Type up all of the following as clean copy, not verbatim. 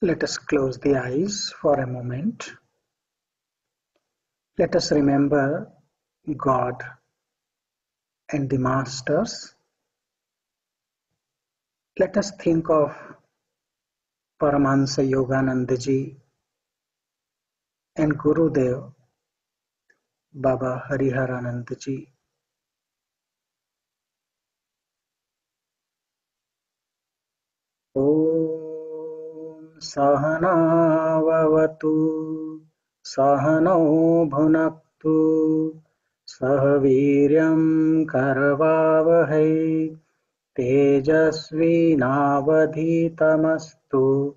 Let us close the eyes for a moment. Let us remember God and the Masters. Let us think of Paramahansa Yogananda ji and Gurudev Baba Hariharananda ji. Om Sahana Vavatu Sahano Bhunaktu Sahaviryam Karavavahai Tejasvinavadhitamastu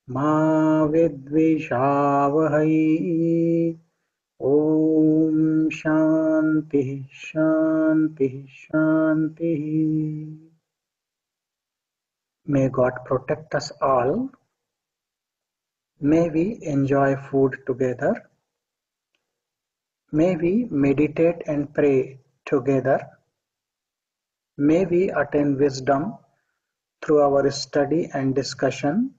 Ma Vidvishavahai. Om Shanti Shanti Shanti. May God protect us all. May we enjoy food together. May we meditate and pray together. May we attain wisdom through our study and discussion.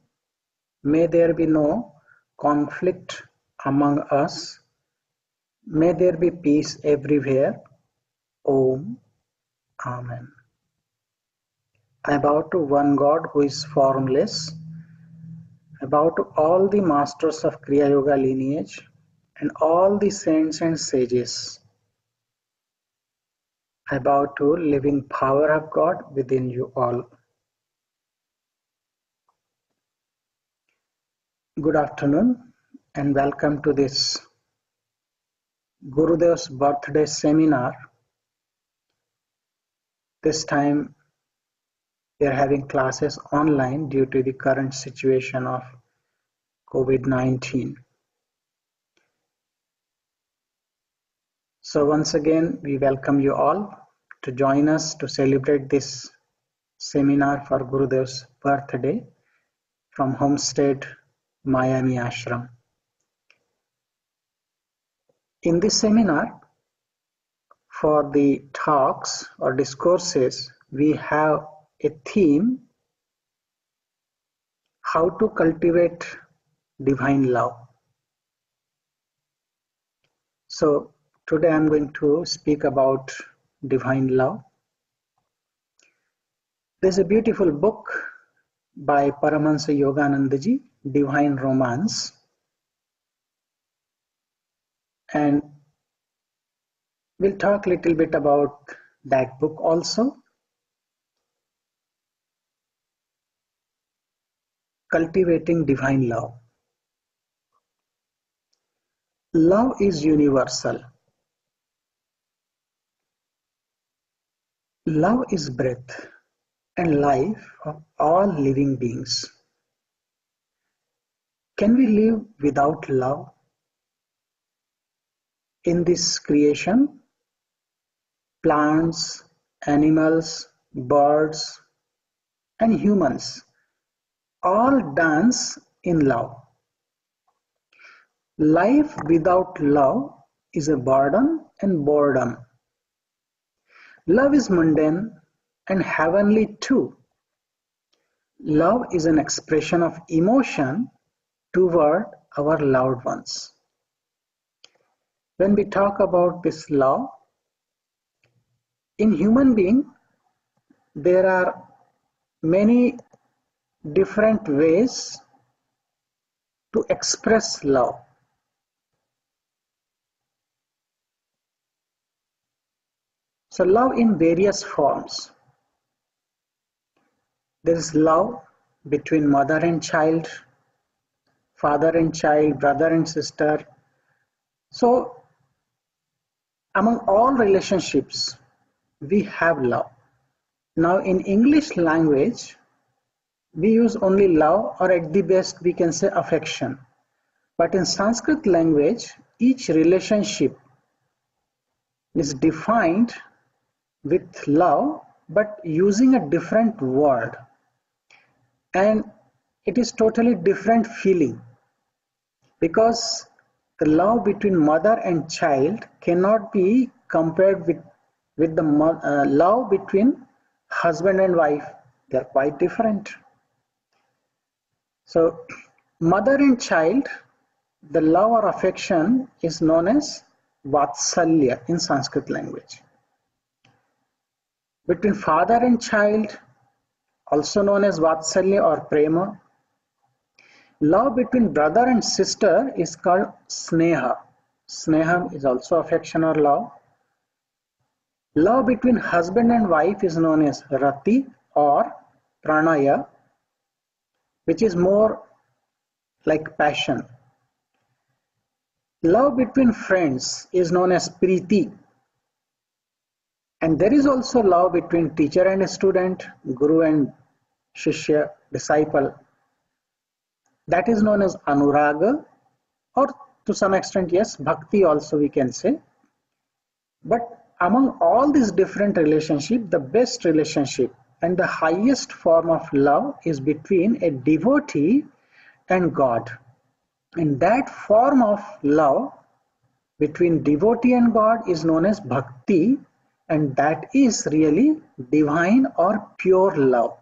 May there be no conflict among us. May there be peace everywhere. Om. Amen. I bow to one God who is formless. I bow to all the masters of Kriya Yoga lineage and all the saints and sages. I bow to living power of God within you all. Good afternoon and welcome to this Gurudev's birthday seminar. This time we are having classes online due to the current situation of COVID-19. So once again, we welcome you all to join us to celebrate this seminar for Gurudev's birthday from Homestead, Miami Ashram. In this seminar, for the talks or discourses, we have a theme: how to cultivate divine love. So today I'm going to speak about divine love. There's a beautiful book by Paramahansa Yogananda ji, Divine Romance, and we'll talk a little bit about that book also. Cultivating divine love. Love is universal. Love is breath and life of all living beings. Can we live without love? In this creation, plants, animals, birds, and humans all dance in love. Life without love is a burden and boredom. Love is mundane and heavenly too. Love is an expression of emotion toward our loved ones. When we talk about this love, in human being, there are many different ways to express love. So love in various forms. There is love between mother and child, father and child, brother and sister. So among all relationships, we have love. Now in English language, we use only love, or at the best we can say affection. But in Sanskrit language, each relationship is defined with love, but using a different word. And it is totally different feeling, because the love between mother and child cannot be compared with the love between husband and wife. They are quite different. So Mother and child, the love or affection is known as Vatsalya in Sanskrit language. Between father and child, also known as Vatsalya or Prema. Love between brother and sister is called Sneha. Sneha is also affection or love. Love between husband and wife is known as Rati or Pranaya, which is more like passion. Love between friends is known as Priti. And there is also love between teacher and student, Guru and Shishya, disciple. That is known as Anuraga, or to some extent, yes, Bhakti also we can say. But among all these different relationships, the best relationship and the highest form of love is between a devotee and God. And that form of love between devotee and God is known as Bhakti, and that is really divine or pure love.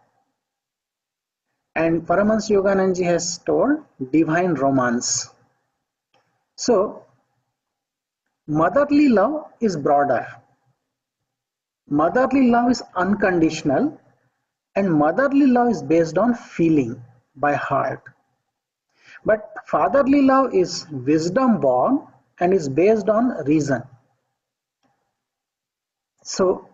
And Paramahansa Yoganandaji has told divine romance. So, motherly love is broader. Motherly love is unconditional, and motherly love is based on feeling by heart. But fatherly love is wisdom born and is based on reason. So,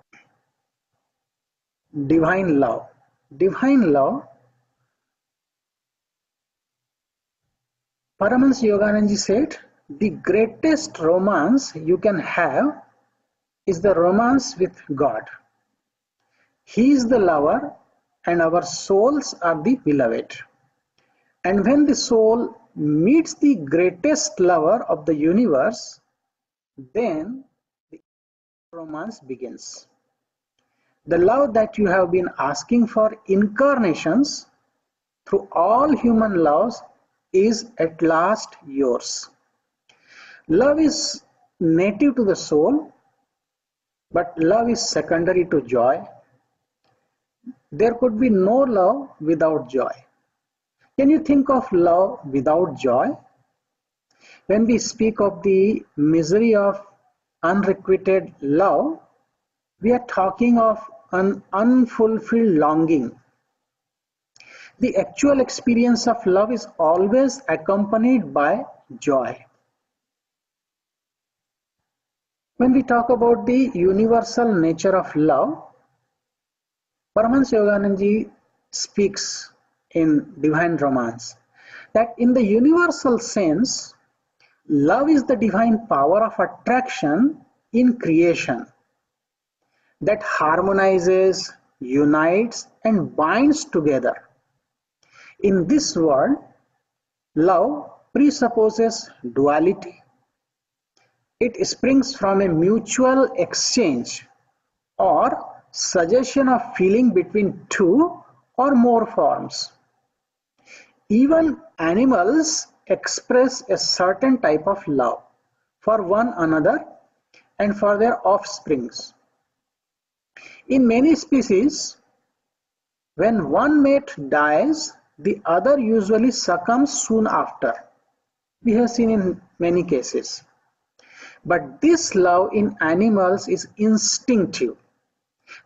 divine love. Divine love, Paramahansa Yoganandaji said, the greatest romance you can have is the romance with God. He is the lover and our souls are the beloved. And when the soul meets the greatest lover of the universe, then the romance begins. The love that you have been asking for incarnations through all human loves is at last yours. Love is native to the soul, but love is secondary to joy. There could be no love without joy. Can you think of love without joy? When we speak of the misery of unrequited love, we are talking of an unfulfilled longing. The actual experience of love is always accompanied by joy. When we talk about the universal nature of love, Paramahansa Yoganandaji speaks in Divine Romance that in the universal sense, love is the divine power of attraction in creation that harmonizes, unites, and binds together. In this world, love presupposes duality. It springs from a mutual exchange or suggestion of feeling between two or more forms. Even animals express a certain type of love for one another and for their offsprings. In many species, when one mate dies, the other usually succumbs soon after. We have seen in many cases. But this love in animals is instinctive.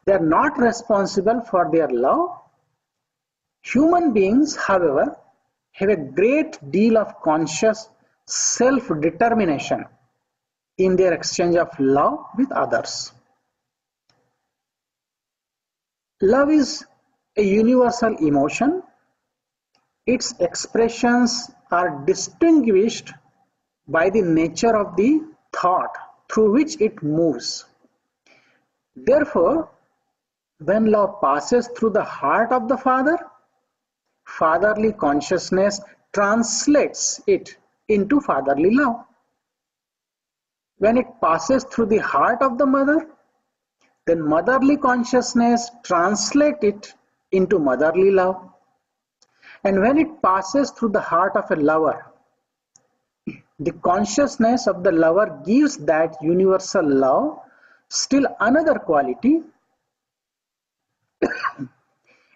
They are not responsible for their love. Human beings, however, have a great deal of conscious self-determination in their exchange of love with others. Love is a universal emotion. Its expressions are distinguished by the nature of the thought through which it moves. Therefore, when love passes through the heart of the Father, fatherly consciousness translates it into fatherly love. When it passes through the heart of the mother, then motherly consciousness translates it into motherly love. And when it passes through the heart of a lover, the consciousness of the lover gives that universal love still another quality.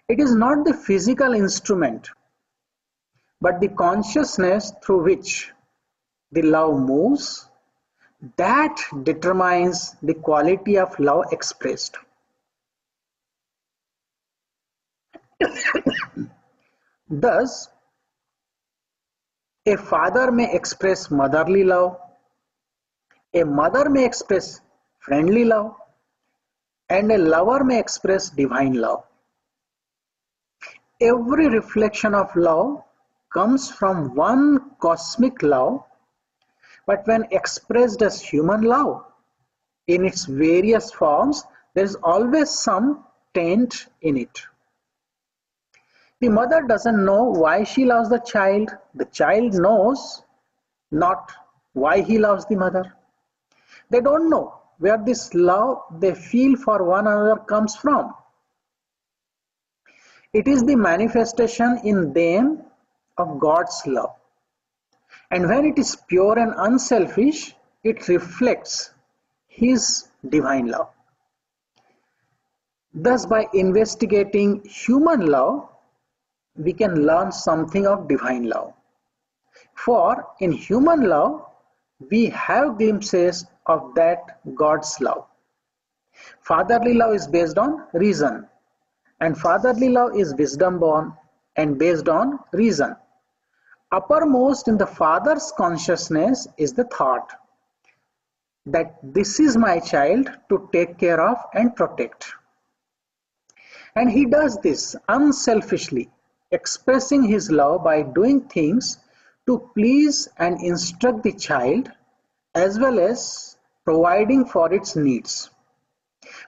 It is not the physical instrument, but the consciousness through which the love moves, that determines the quality of love expressed. Thus, a father may express motherly love, a mother may express friendly love, and a lover may express divine love. Every reflection of love comes from one cosmic love, but when expressed as human love in its various forms, there is always some taint in it. The mother doesn't know why she loves the child knows not why he loves the mother. They don't know where this love they feel for one another comes from. It is the manifestation in them of God's love. And when it is pure and unselfish, it reflects His divine love. Thus, by investigating human love, we can learn something of divine love. For in human love, we have glimpses of that God's love. Fatherly love is based on reason, and fatherly love is wisdom born and based on reason. Uppermost in the father's consciousness is the thought that this is my child to take care of and protect. And he does this unselfishly, expressing his love by doing things to please and instruct the child as well as providing for its needs.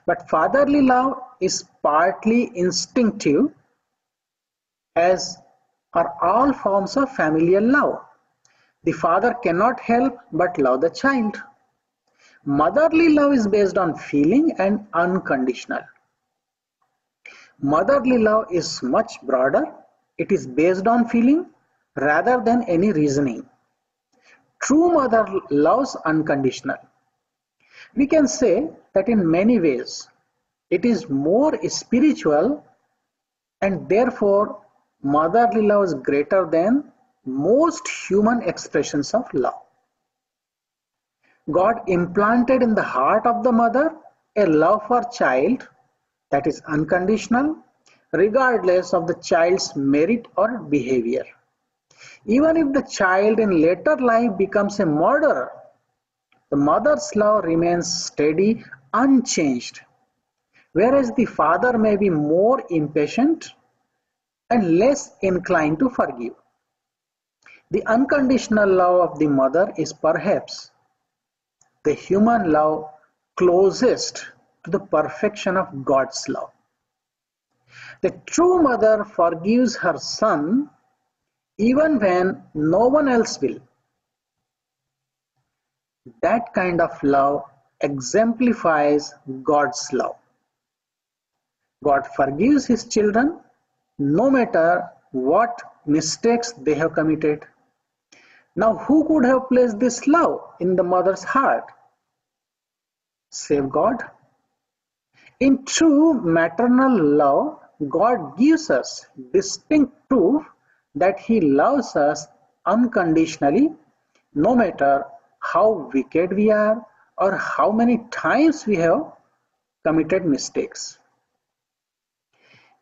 But fatherly love is partly instinctive, as are all forms of familial love. The father cannot help but love the child. Motherly love is based on feeling and unconditional. Motherly love is much broader. It is based on feeling rather than any reasoning. True mother loves unconditional. We can say that in many ways it is more spiritual, and therefore motherly love is greater than most human expressions of love. God implanted in the heart of the mother a love for child that is unconditional, regardless of the child's merit or behavior. Even if the child in later life becomes a murderer, the mother's love remains steady, unchanged, whereas the father may be more impatient and less inclined to forgive. The unconditional love of the mother is perhaps the human love closest to the perfection of God's love. The true mother forgives her son even when no one else will. That kind of love exemplifies God's love. God forgives his children no matter what mistakes they have committed. Now, who could have placed this love in the mother's heart save God? In true maternal love, God gives us distinct proof that He loves us unconditionally, no matter how wicked we are or how many times we have committed mistakes.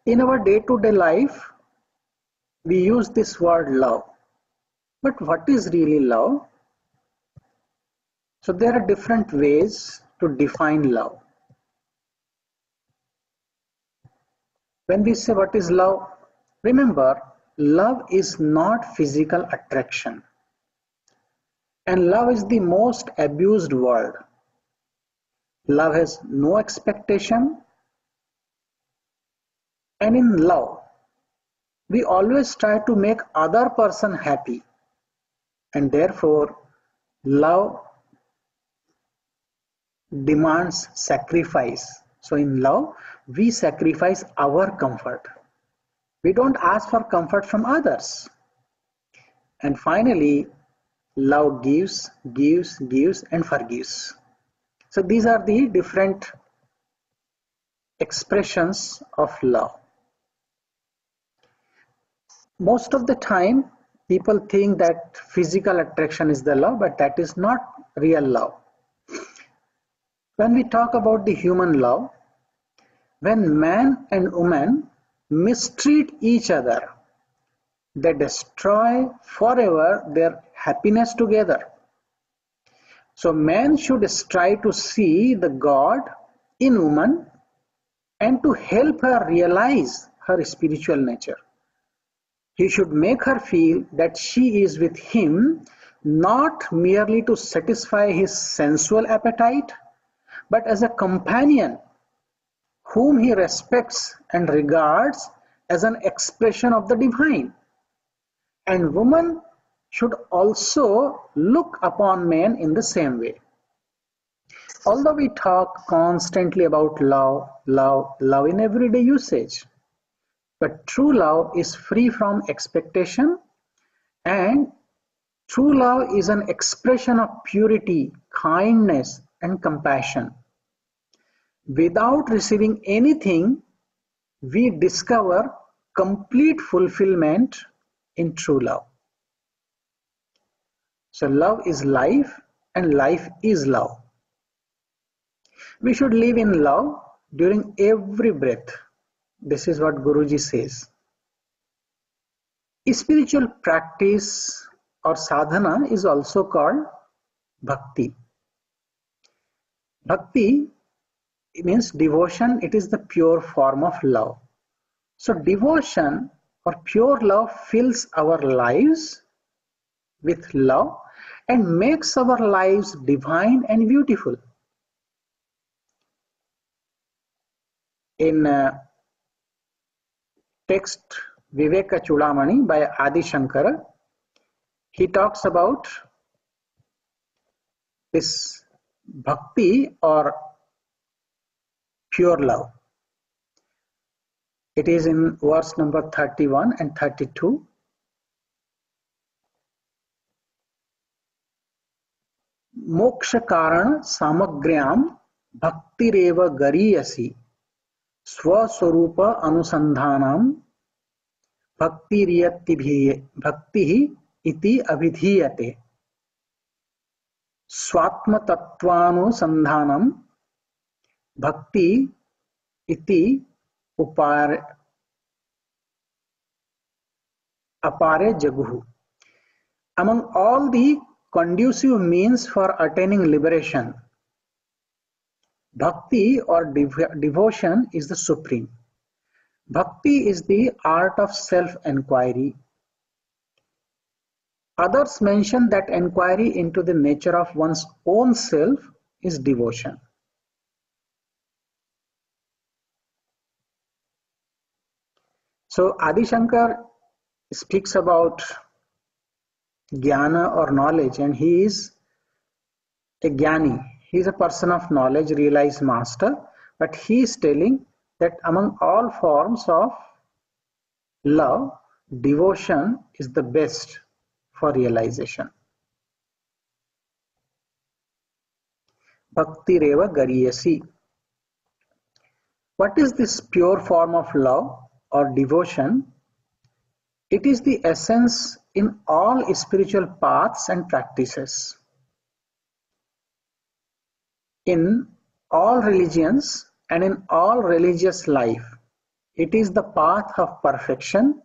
In our day-to-day life, we use this word love. But what is really love? So there are different ways to define love. When we say what is love, remember, love is not physical attraction. And love is the most abused word. Love has no expectation. And in love, we always try to make other person happy. And therefore, love demands sacrifice. So in love, we sacrifice our comfort. We don't ask for comfort from others. And finally, love gives, gives, gives, and forgives. So these are the different expressions of love. Most of the time, People think that physical attraction is the love, but that is not real love. When we talk about the human love, when man and woman mistreat each other, they destroy forever their happiness together. So man should strive to see the God in woman and to help her realize her spiritual nature. He should make her feel that she is with him not merely to satisfy his sensual appetite, but as a companion whom he respects and regards as an expression of the divine. And woman should also look upon man in the same way. Although we talk constantly about love, love, love in everyday usage, but true love is free from expectation, and true love is an expression of purity, kindness, and compassion. Without receiving anything, we discover complete fulfillment in true love. So love is life and life is love. We should live in love during every breath. This is what Guruji says. Spiritual practice or sadhana is also called bhakti. Bhakti means devotion. It is the pure form of love. So devotion or pure love fills our lives with love and makes our lives divine and beautiful. In text Viveka Chudamani by Adi Shankara, he talks about this bhakti or pure love. It is in verse number 31 and 32. Moksha karana samagrayam bhaktireva gariyasi swaswarupa anusandhanam bhakti iti abhidhiyate swatma tattvanusandhanam bhakti iti apare jaguhu. Among all the conducive means for attaining liberation, bhakti or devotion is the supreme. Bhakti is the art of self-enquiry. Others mention that enquiry into the nature of one's own self is devotion. So Adi Shankar speaks about jnana or knowledge, and he is a jnani. He is a person of knowledge, realized master, but he is telling that among all forms of love, devotion is the best for realization. Bhakti reva gariyasi. What is this pure form of love or devotion? It is the essence in all spiritual paths and practices. In all religions and in all religious life, it is the path of perfection.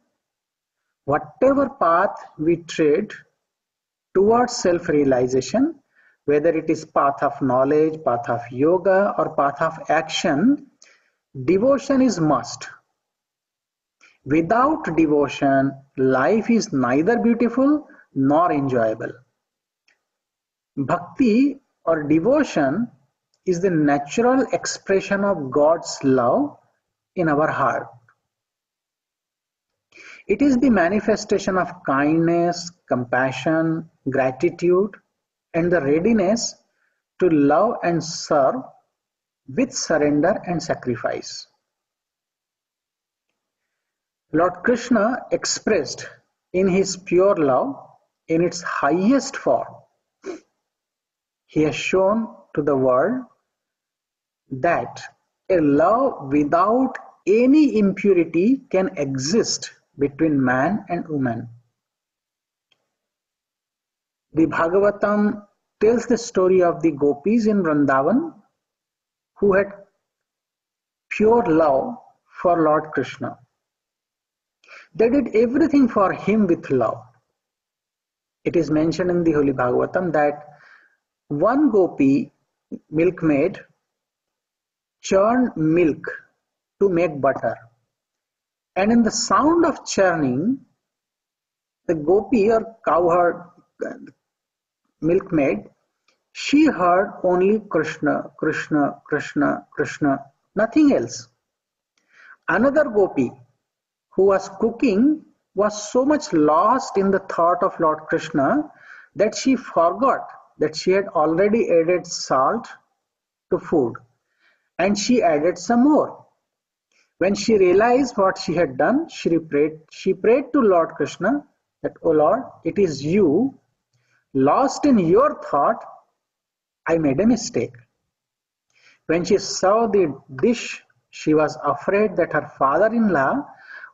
Whatever path we tread towards self-realization, whether it is path of knowledge, path of yoga, or path of action, devotion is must. Without devotion, life is neither beautiful nor enjoyable. Bhakti or devotion is the natural expression of God's love in our heart. It is the manifestation of kindness, compassion, gratitude, and the readiness to love and serve with surrender and sacrifice. Lord Krishna expressed in his pure love in its highest form. He has shown to the world that a love without any impurity can exist between man and woman. The Bhagavatam tells the story of the gopis in Vrindavan who had pure love for Lord Krishna. They did everything for him with love. It is mentioned in the Holy Bhagavatam that one gopi, milkmaid, churned milk to make butter. And in the sound of churning, the gopi or cowherd milkmaid, she heard only Krishna, Krishna, Krishna, Krishna, nothing else. Another gopi who was cooking was so much lost in the thought of Lord Krishna that she forgot that she had already added salt to food, and she added some more. When she realized what she had done, she prayed to Lord Krishna that, "O Lord, it is you, lost in your thought, I made a mistake." When she saw the dish, she was afraid that her father-in-law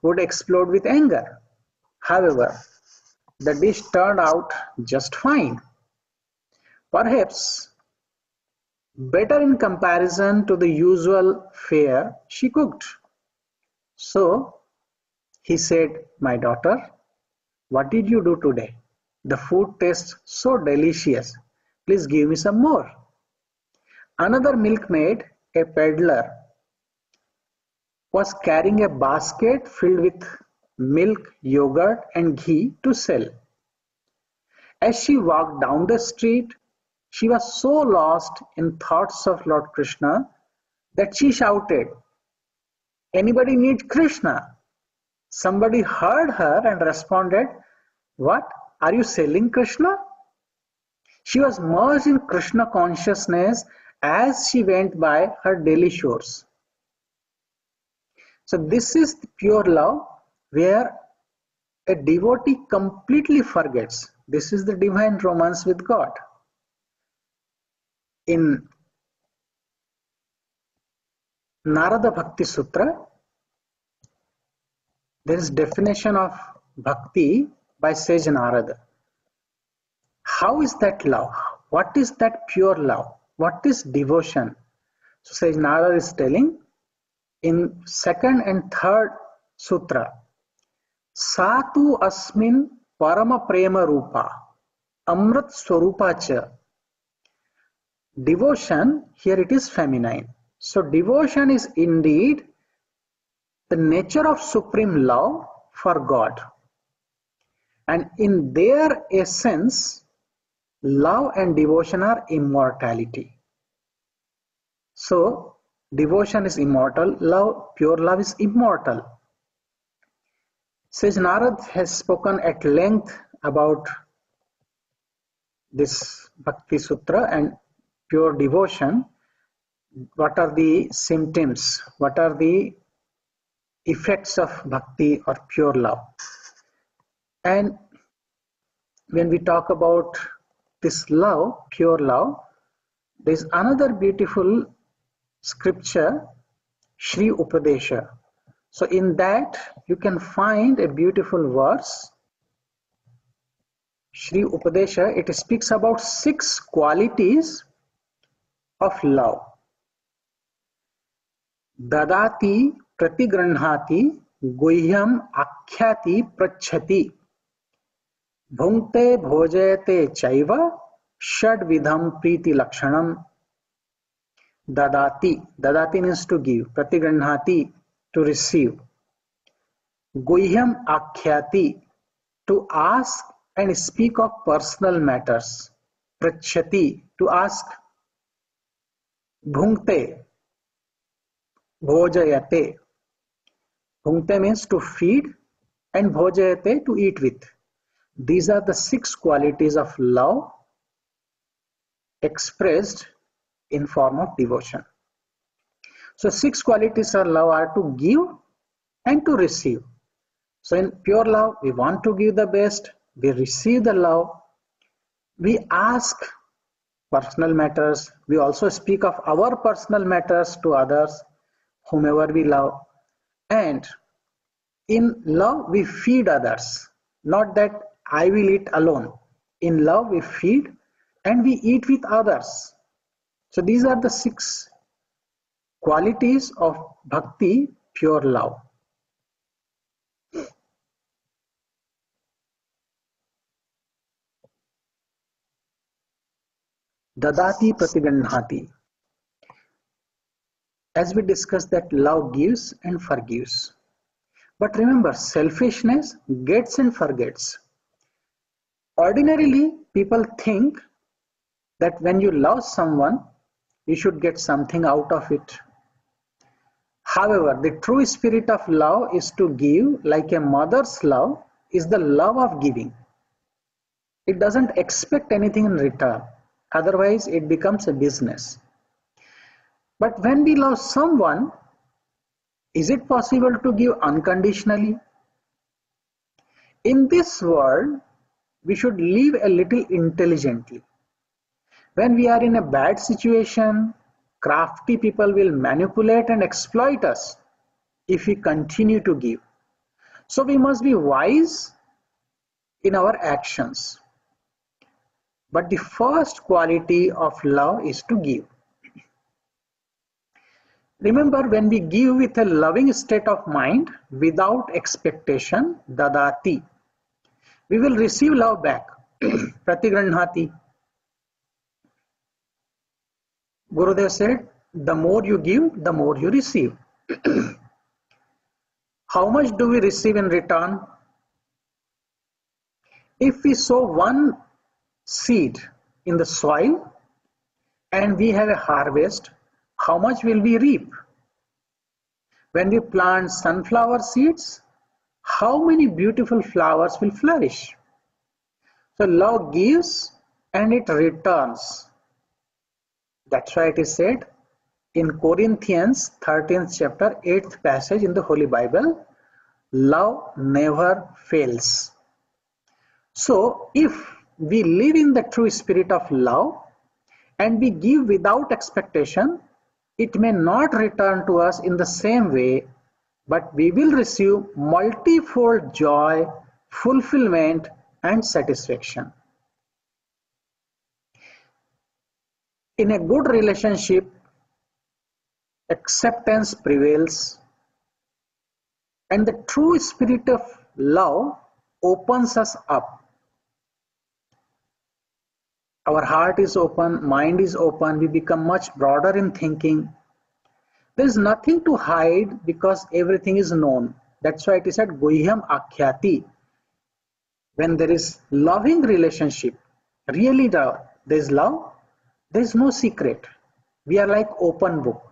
would explode with anger. However, the dish turned out just fine. Perhaps better in comparison to the usual fare she cooked. So he said, "My daughter, what did you do today? The food tastes so delicious. Please give me some more." Another milkmaid, a peddler, was carrying a basket filled with milk, yogurt, and ghee to sell. As she walked down the street, she was so lost in thoughts of Lord Krishna that she shouted, "Anybody need Krishna?" Somebody heard her and responded, "What? Are you selling Krishna?" She was merged in Krishna consciousness as she went by her daily chores. So this is the pure love where a devotee completely forgets. This is the divine romance with God. In Narada Bhakti Sutra, there is definition of bhakti by sage Narada. How is that love? What is that pure love? What is devotion? So sage Narada is telling in second and third sutra, Satu asmin parama prema rupa, amrit swarupa cha. Devotion, here it is feminine. So devotion is indeed the nature of supreme love for God. And in their essence, love and devotion are immortality. So devotion is immortal, pure love is immortal. Sage Narad has spoken at length about this Bhakti Sutra and pure devotion. What are the symptoms? What are the effects of bhakti or pure love? And when we talk about this love, pure love, there is another beautiful scripture, Shri Upadesha. So in that you can find a beautiful verse, Shri Upadesha. It speaks about 6 qualities of love. Dadati pratigranhati guhyam akhyati prachati bhunkte bhojayate chaiva shadvidham priti lakshanam. Dadati means to give, pratigranhati to receive, guhyam akhyati to ask and speak of personal matters, prachati to ask, bhunkte bhojayate. Bhunkte means to feed and bhojayate to eat with. These are the 6 qualities of love expressed in form of devotion. So 6 qualities of love are to give and to receive. So in pure love, we want to give the best, we receive the love, we ask personal matters, we also speak of our personal matters to others, whomever we love, and in love we feed others, not that I will eat alone. In love, we feed and we eat with others. So these are the 6 qualities of bhakti, pure love. Dadati pratigandhati. As we discussed that love gives and forgives. But remember, selfishness gets and forgets. Ordinarily, people think that when you love someone, you should get something out of it. However, the true spirit of love is to give, like a mother's love is the love of giving. It doesn't expect anything in return, otherwise, it becomes a business. But when we love someone, is it possible to give unconditionally? In this world, we should live a little intelligently. When we are in a bad situation, crafty people will manipulate and exploit us if we continue to give. So we must be wise in our actions. But the first quality of love is to give. Remember, when we give with a loving state of mind, without expectation, dadati, we will receive love back. Pratigranhati. Gurudev said, the more you give, the more you receive. How much do we receive in return? If we sow one seed in the soil and we have a harvest, how much will we reap? When we plant sunflower seeds, how many beautiful flowers will flourish? So love gives and it returns. That's why it is said in Corinthians 13th chapter 8th passage in the Holy Bible, love never fails. So if we live in the true spirit of love and we give without expectation, it may not return to us in the same way, but we will receive multifold joy, fulfillment, and satisfaction. In a good relationship, acceptance prevails, and the true spirit of love opens us up. Our heart is open, mind is open, we become much broader in thinking. There is nothing to hide because everything is known. That's why it is said Guhyam Akhyati. When there is loving relationship, really there is love, there is no secret. We are like open book.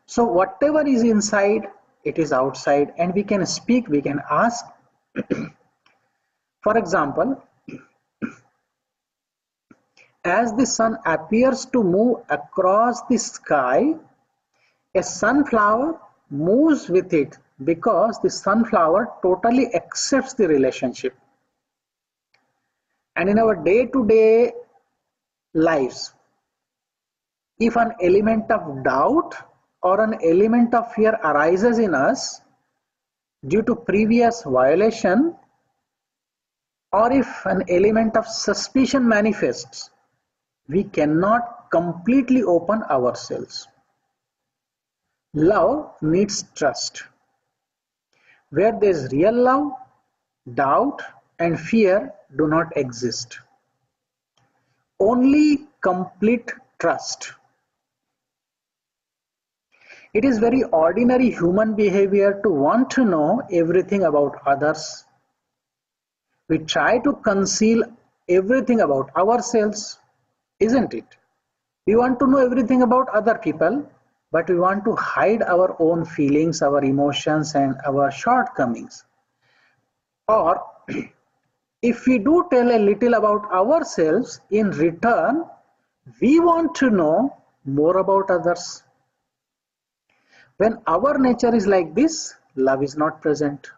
So whatever is inside, it is outside, and we can speak, we can ask. For example, as the sun appears to move across the sky, a sunflower moves with it because the sunflower totally accepts the relationship. And in our day-to-day lives, if an element of doubt or an element of fear arises in us due to previous violation, or if an element of suspicion manifests, we cannot completely open ourselves. Love needs trust. Where there is real love, doubt and fear do not exist. Only complete trust. It is very ordinary human behavior to want to know everything about others. We try to conceal everything about ourselves, isn't it? We want to know everything about other people, but we want to hide our own feelings, our emotions, and our shortcomings. Or if we do tell a little about ourselves, in return, we want to know more about others. When our nature is like this, love is not present.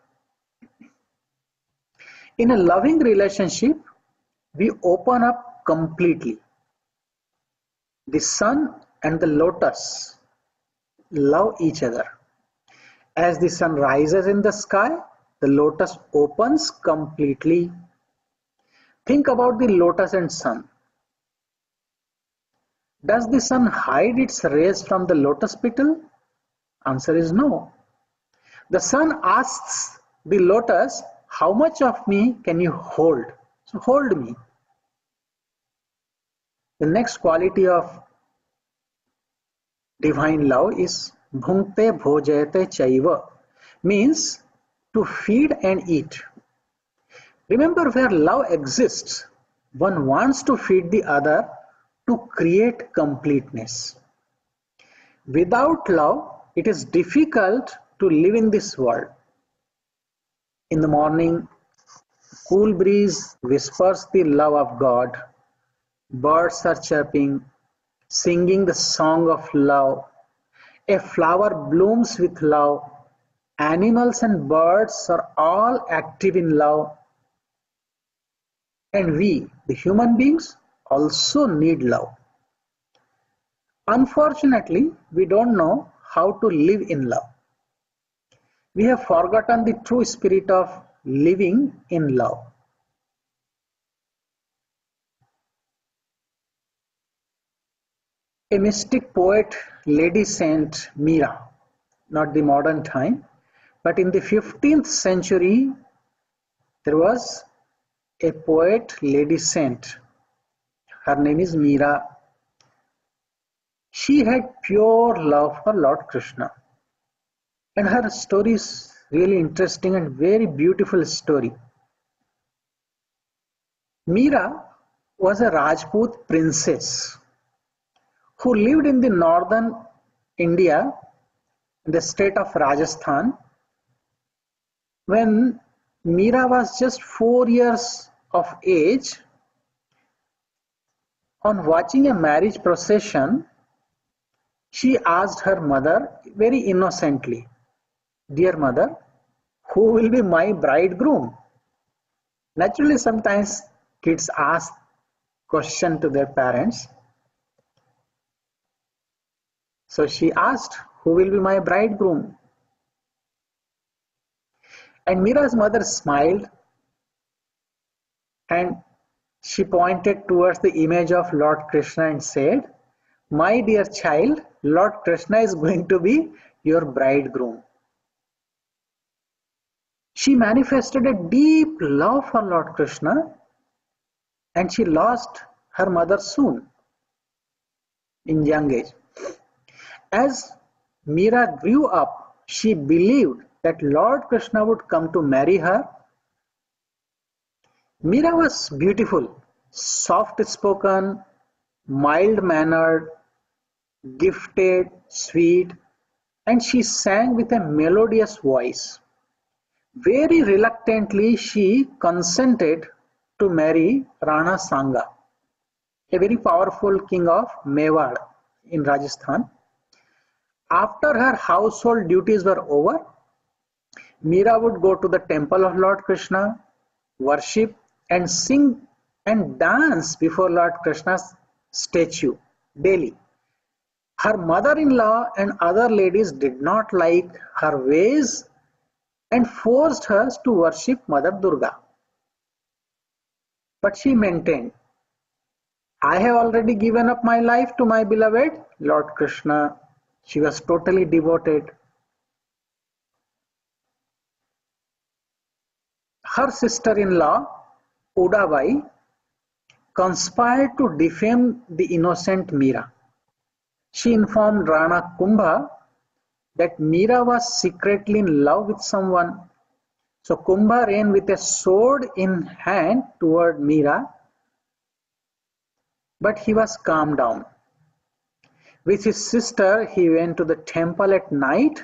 In a loving relationship, we open up completely. The sun and the lotus love each other. As the sun rises in the sky, the lotus opens completely. Think about the lotus and sun. Does the sun hide its rays from the lotus petal? Answer is no. The sun asks the lotus, how much of me can you hold? So hold me. The next quality of divine love is bhunkte bhojayate chaiva, means to feed and eat. Remember, where love exists, one wants to feed the other to create completeness. Without love, it is difficult to live in this world. In the morning, cool breeze whispers the love of God. Birds are chirping, singing the song of love. A flower blooms with love. Animals and birds are all active in love. And we, the human beings, also need love. Unfortunately, we don't know how to live in love. We have forgotten the true spirit of living in love. A mystic poet, Lady Saint Mira, not the modern time, but in the 15th century, there was a poet, Lady Saint. Her name is Mira. She had pure love for Lord Krishna. And her story is really interesting and very beautiful story. Mira was a Rajput princess who lived in the northern India, in the state of Rajasthan. When Mira was just 4 years of age, on watching a marriage procession, she asked her mother very innocently, "Dear mother, who will be my bridegroom?" Naturally, sometimes kids ask question to their parents. So she asked, "Who will be my bridegroom?" And Mira's mother smiled and she pointed towards the image of Lord Krishna and said, "My dear child, Lord Krishna is going to be your bridegroom." She manifested a deep love for Lord Krishna and she lost her mother soon, in young age. As Mira grew up, she believed that Lord Krishna would come to marry her. Mira was beautiful, soft-spoken, mild-mannered, gifted, sweet, and she sang with a melodious voice. Very reluctantly, she consented to marry Rana Sanga, a very powerful king of Mewar in Rajasthan. After her household duties were over, Mira would go to the temple of Lord Krishna, worship and sing and dance before Lord Krishna's statue daily. Her mother-in-law and other ladies did not like her ways and forced her to worship Mother Durga. But she maintained, "I have already given up my life to my beloved Lord Krishna." She was totally devoted. Her sister-in-law, Udabai, conspired to defame the innocent Mira. She informed Rana Kumbha that Mira was secretly in love with someone. So Kumbha ran with a sword in hand toward Mira, but he was calmed down. With his sister, he went to the temple at night,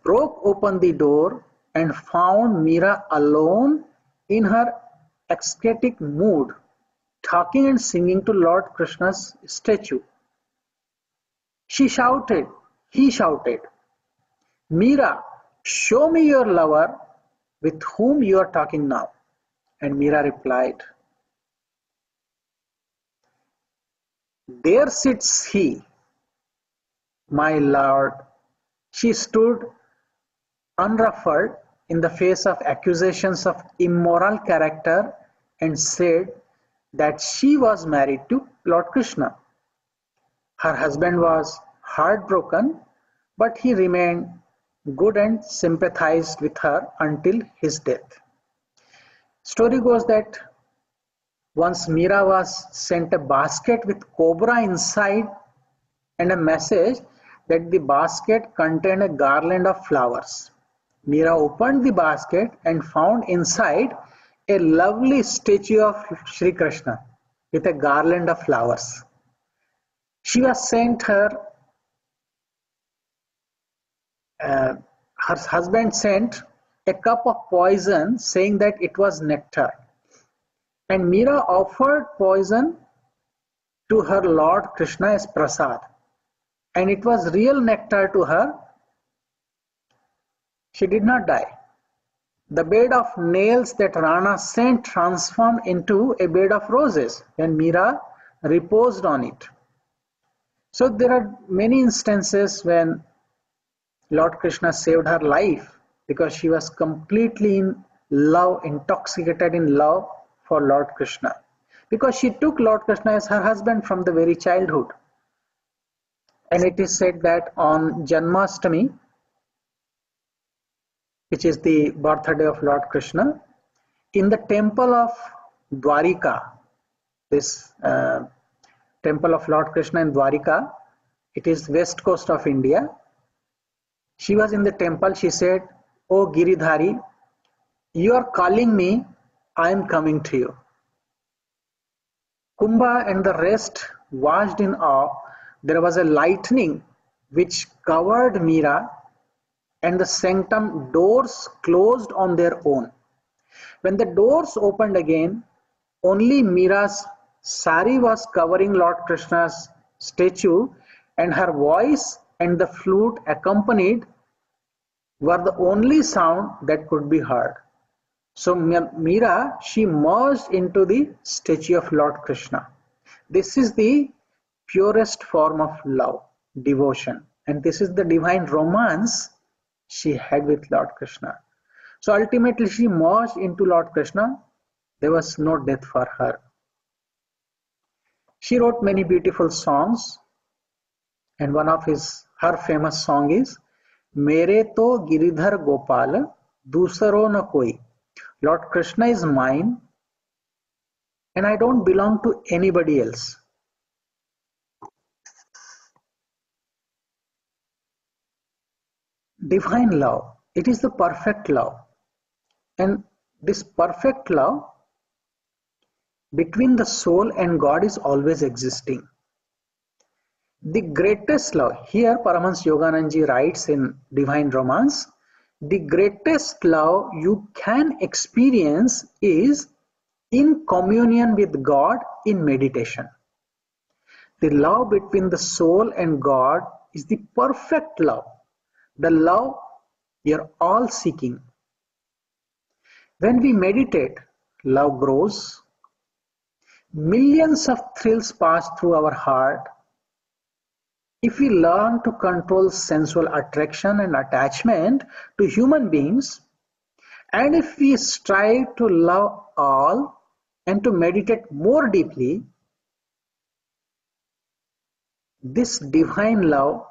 broke open the door, and found Mira alone in her ecstatic mood, talking and singing to Lord Krishna's statue. He shouted, "Mira, show me your lover with whom you are talking now." And Mira replied, "There sits he, my lord." She stood unruffled in the face of accusations of immoral character and said that she was married to Lord Krishna. Her husband was heartbroken, but he remained good and sympathized with her until his death. Story goes that once Meera was sent a basket with cobra inside and a message that the basket contained a garland of flowers. Meera opened the basket and found inside a lovely statue of Sri Krishna with a garland of flowers. She was sent her husband sent a cup of poison saying that it was nectar. And Meera offered poison to her Lord Krishna as prasad. And it was real nectar to her. She did not die. The bed of nails that Rana sent transformed into a bed of roses when Meera reposed on it. So there are many instances when Lord Krishna saved her life because she was completely in love, intoxicated in love for Lord Krishna. Because she took Lord Krishna as her husband from the very childhood. And it is said that on Janmashtami, which is the birthday of Lord Krishna, in the temple of Dwarika, this temple of Lord Krishna in Dwarika, it is west coast of India. She was in the temple, she said, "Oh Giridhari, you are calling me, I am coming to you." Kumbha and the rest watched in awe. There was a lightning which covered Meera, and the sanctum doors closed on their own. When the doors opened again, only Meera's sari was covering Lord Krishna's statue, and her voice and the flute accompanied were the only sound that could be heard. So Meera, she merged into the statue of Lord Krishna. This is the purest form of love, devotion, and this is the divine romance she had with Lord Krishna. So ultimately she merged into Lord Krishna. There was no death for her. She wrote many beautiful songs, and one of her famous song is Mere to Giridhar Gopal Dusaro na koi. Lord Krishna is mine and I don't belong to anybody else. Divine love, it is the perfect love, and this perfect love between the soul and God is always existing. The greatest love, here Paramahansa Yoganandaji writes in Divine Romance, the greatest love you can experience is in communion with God in meditation. The love between the soul and God is the perfect love, the love you're all seeking. When we meditate, love grows. Millions of thrills pass through our heart. If we learn to control sensual attraction and attachment to human beings, and if we strive to love all and to meditate more deeply, this divine love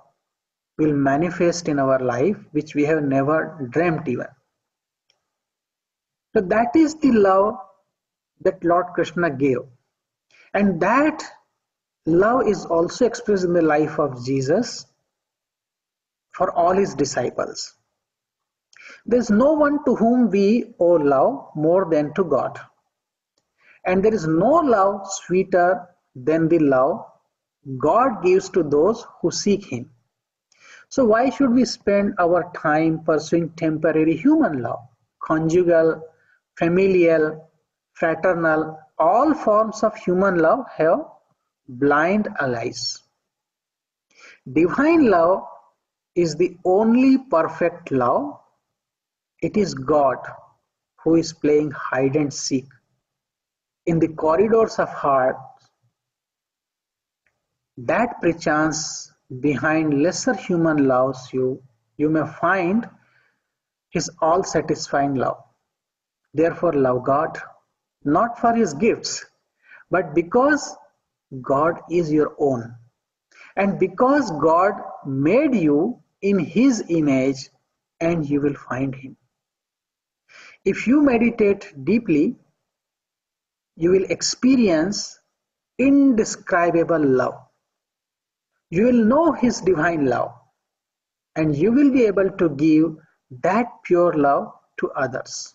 will manifest in our life, which we have never dreamt even. So that is the love that Lord Krishna gave. And that love is also expressed in the life of Jesus for all his disciples. There is no one to whom we owe love more than to God. And there is no love sweeter than the love God gives to those who seek him. So why should we spend our time pursuing temporary human love? Conjugal, familial, fraternal, all forms of human love have blind allies. Divine love is the only perfect love. It is God who is playing hide and seek in the corridors of heart, that perchance behind lesser human loves you may find his all satisfying love. Therefore love God, not for his gifts, but because God is your own. And because God made you in his image, and you will find him. If you meditate deeply, you will experience indescribable love. You will know his divine love, and you will be able to give that pure love to others.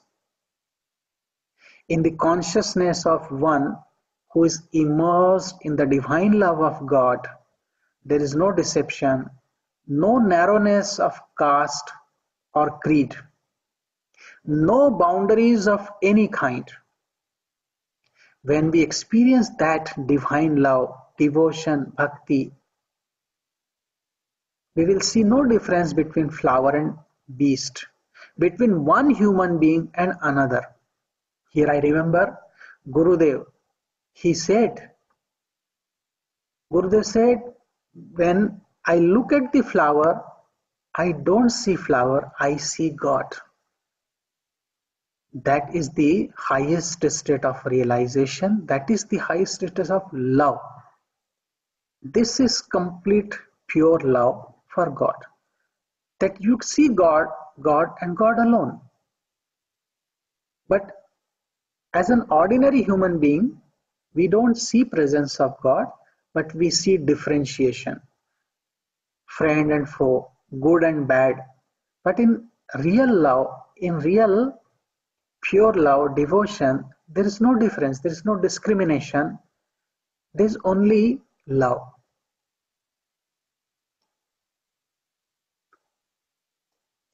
In the consciousness of one who is immersed in the divine love of God, there is no deception, no narrowness of caste or creed, no boundaries of any kind. When we experience that divine love, devotion, bhakti, we will see no difference between flower and beast, between one human being and another. Here I remember Gurudev. He said, Gurudev said, when I look at the flower, I don't see flower, I see God. That is the highest state of realization. That is the highest state of love. This is complete pure love for God. That you see God, God and God alone. But as an ordinary human being, we don't see presence of God, but we see differentiation, friend and foe, good and bad. But in real love, in real pure love, devotion, there is no difference, there is no discrimination, there is only love.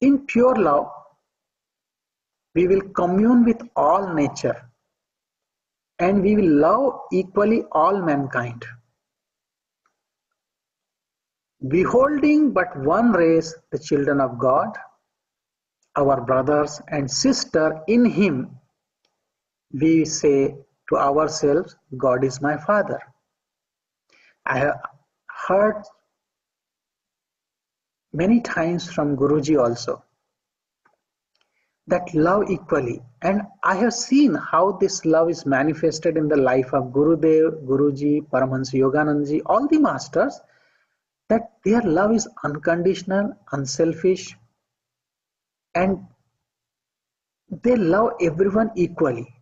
In pure love, we will commune with all nature and we will love equally all mankind. Beholding but one race, the children of God, our brothers and sisters in him, we say to ourselves, God is my Father. I have heard many times from Guruji also that love equally, and I have seen how this love is manifested in the life of Gurudev, Guruji, Paramahansa Yoganandaji, all the masters, that their love is unconditional, unselfish, and they love everyone equally.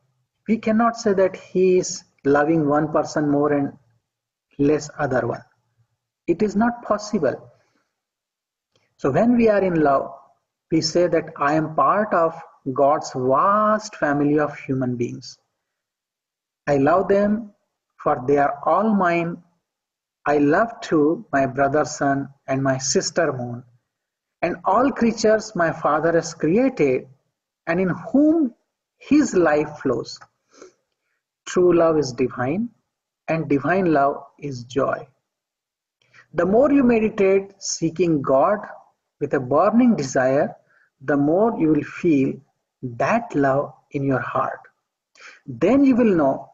We cannot say that he is loving one person more and less other one. It is not possible. So when we are in love, we say that I am part of God's vast family of human beings. I love them for they are all mine. I love too my brother sun and my sister moon and all creatures my Father has created and in whom his life flows. True love is divine and divine love is joy. The more you meditate seeking God with a burning desire, the more you will feel that love in your heart. Then you will know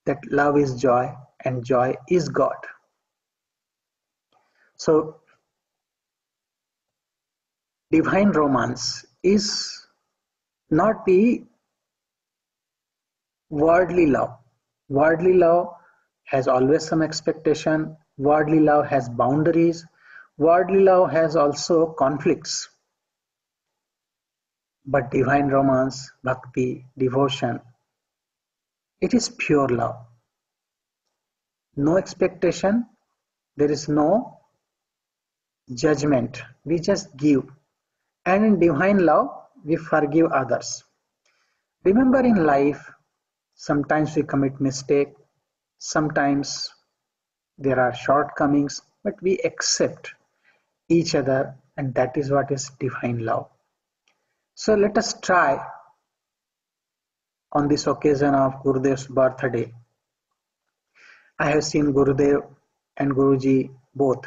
that love is joy and joy is God. So, divine romance is not the worldly love. Worldly love has always some expectation. Worldly love has boundaries. Worldly love has also conflicts. But divine romance, bhakti, devotion, it is pure love. No expectation, there is no judgment. We just give. And in divine love, we forgive others. Remember in life, sometimes we commit mistake, sometimes there are shortcomings, but we accept each other and that is what is divine love. So let us try on this occasion of Gurudev's birthday. I have seen Gurudev and Guruji both,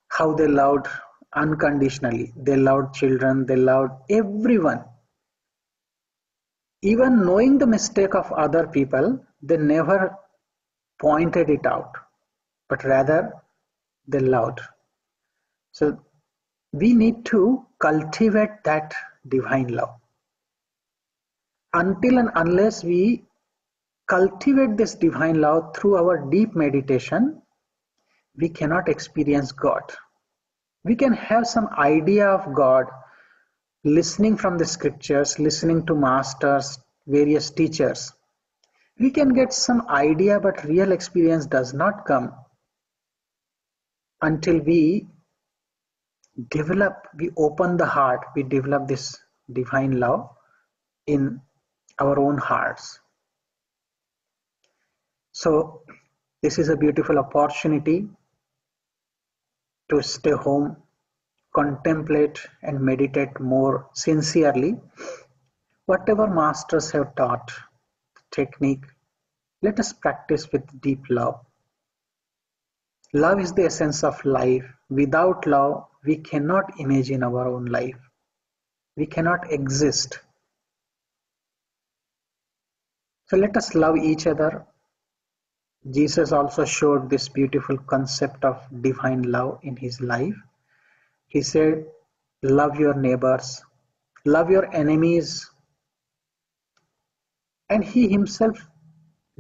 how they loved unconditionally. They loved children, they loved everyone. Even knowing the mistake of other people, they never pointed it out, but rather they loved. So we need to cultivate that divine love. Until and unless we cultivate this divine love through our deep meditation, we cannot experience God. We can have some idea of God listening from the scriptures, listening to masters, various teachers. We can get some idea, but real experience does not come until we open the heart, we develop this divine love in our own hearts. So this is a beautiful opportunity to stay home, contemplate and meditate more sincerely. Whatever masters have taught, technique, let us practice with deep love. Love is the essence of life. Without love, we cannot imagine our own life. We cannot exist. So let us love each other. Jesus also showed this beautiful concept of divine love in his life. He said, love your neighbors, love your enemies. And he himself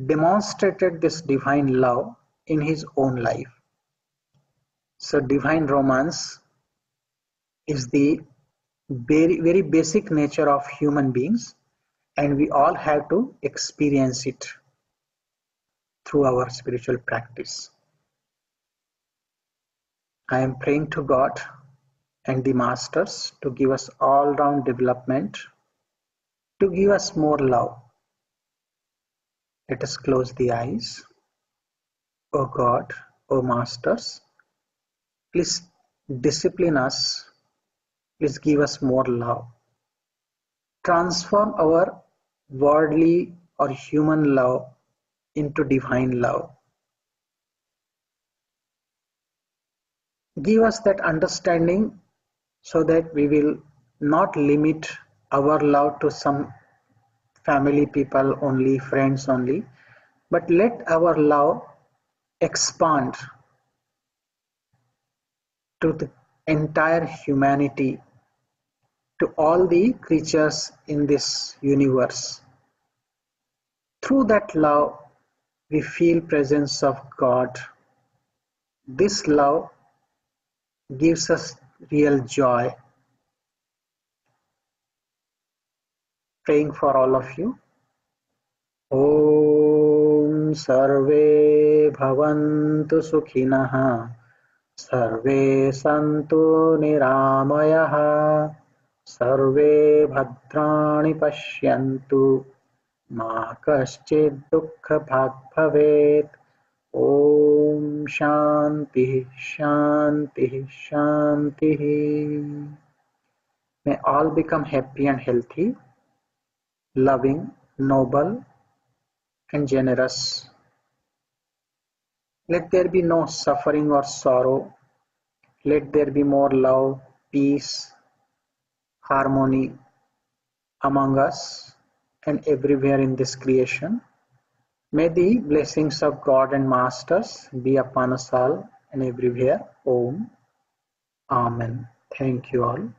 demonstrated this divine love in his own life. So divine romance is the very, very basic nature of human beings, and we all have to experience it through our spiritual practice. I am praying to God and the masters to give us all-round development, to give us more love. Let us close the eyes. O God, O masters, please discipline us. Please give us more love. Transform our worldly or human love into divine love. Give us that understanding so that we will not limit our love to some family people only, friends only, but let our love expand to the entire humanity, to all the creatures in this universe. Through that love, we feel presence of God. This love gives us real joy. Praying for all of you. Om Sarve Bhavantu Sukhinah. Sarve Santu Niramayah. Sarve Bhadrani Pashyantu. Ma Kaschid Dukkha Bhag Bhavet. Om Shanti Shanti Shanti. May all become happy and healthy, loving, noble, and generous. Let there be no suffering or sorrow. Let there be more love, peace, harmony among us and everywhere in this creation. May the blessings of God and Masters be upon us all and everywhere. Om. Amen. Thank you all.